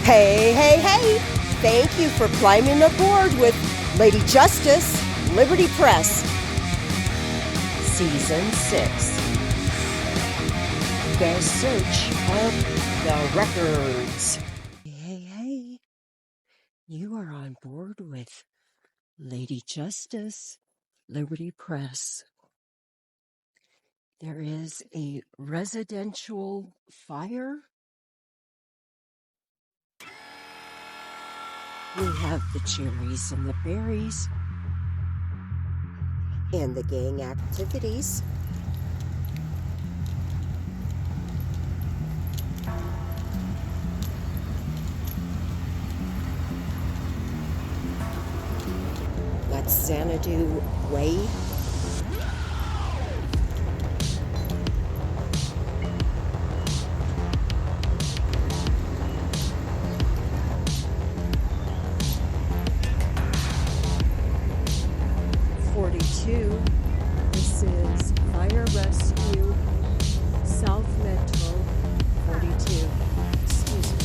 Hey, hey, hey! Thank you for climbing aboard with Lady Justice, Liberty Press. Season 6. The Search of the Records. Hey, hey! You are on board with Lady Justice, Liberty Press. There is a residential fire. We have the cherries and the berries and the gang activities. That's Xanadu Way. This is Fire Rescue, South Metro 42. Excuse me.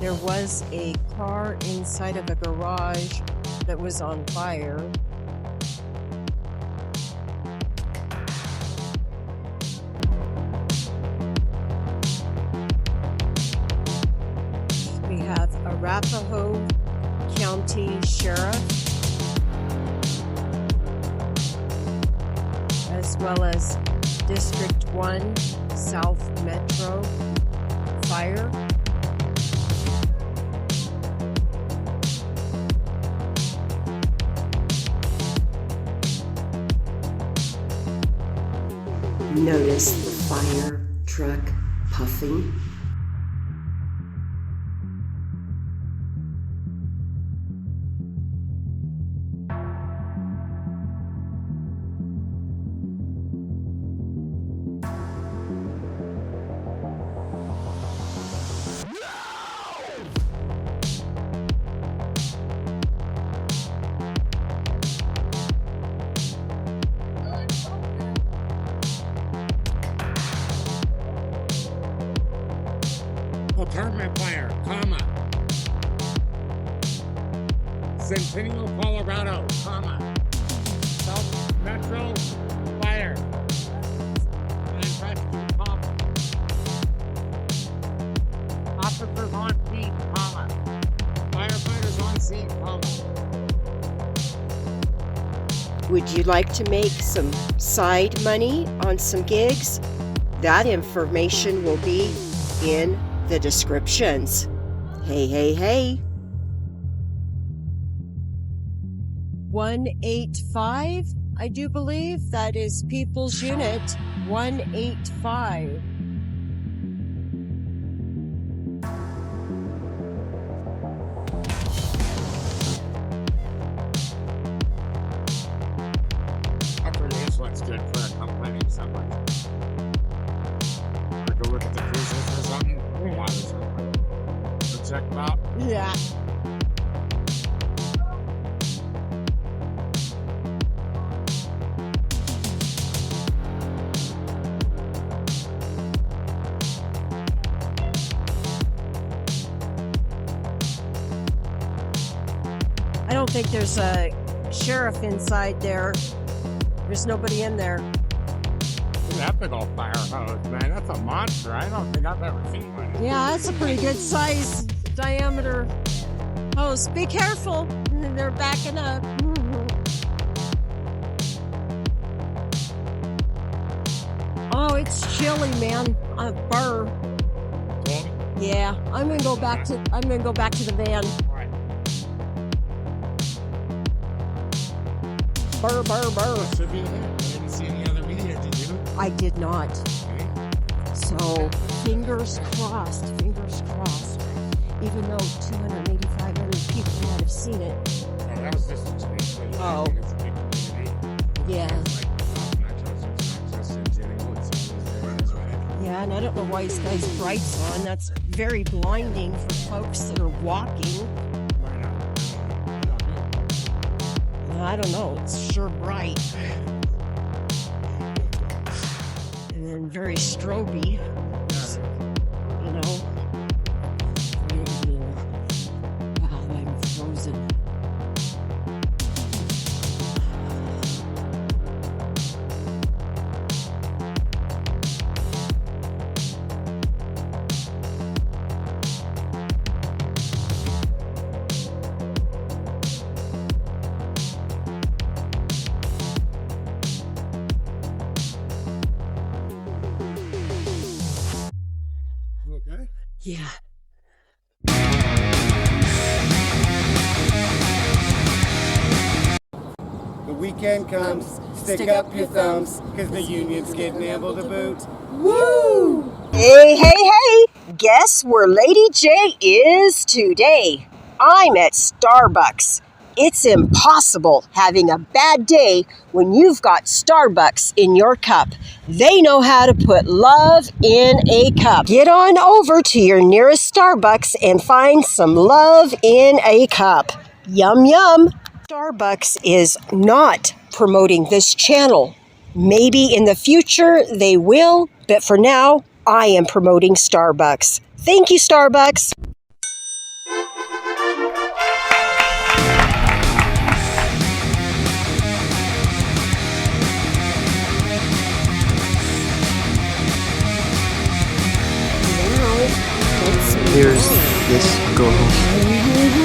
There was a car inside of a garage that was on fire. We have Arapahoe County Sheriff, as well as District 1 South Metro Fire. Notice the fire truck puffing. Apartment fire, comma. Centennial, Colorado, comma. South Metro fire. And rescue, comma. Officers on scene, comma. Firefighters on scene, comma. Would you like to make some side money on some gigs? That information will be in the descriptions. Hey, hey, hey. 185, I do believe that is People's Unit 185. Upper this one's good for complaining so much. Or go look at the cruises or something. So check them out. Yeah. I don't think there's a sheriff inside there. There's nobody in there. That big old fire hose, man. That's a monster. I don't think I've ever seen one. Yeah, that's a pretty good size diameter hose. Be careful. They're backing up. Oh, it's chilly, man. A burr. Okay. Yeah, I'm gonna go back to the van. All right. burr, burr, burr. Should be a hit. I didn't see any other media, did you? I did not. Okay. So, fingers crossed, fingers crossed. Even though 285 other people might have seen it. Oh, that was just a tweet. Oh. It's a big community. Yeah. Right. Yeah, and I don't know why he's got his brights on. That's very blinding for folks that are walking. I don't know. It's sure bright. And then very stroby. You know. Wow, I'm frozen. Okay. Yeah. The weekend comes, stick up your thumbs, cause the union's getting able to boot. Woo! Hey, hey, hey! Guess where Lady J is today? I'm at Starbucks. It's impossible having a bad day when you've got Starbucks in your cup. They know how to put love in a cup. Get on over to your nearest Starbucks and find some love in a cup. Yum, yum. Starbucks is not promoting this channel. Maybe in the future they will, but for now, I am promoting Starbucks. Thank you, Starbucks. Here's this girl.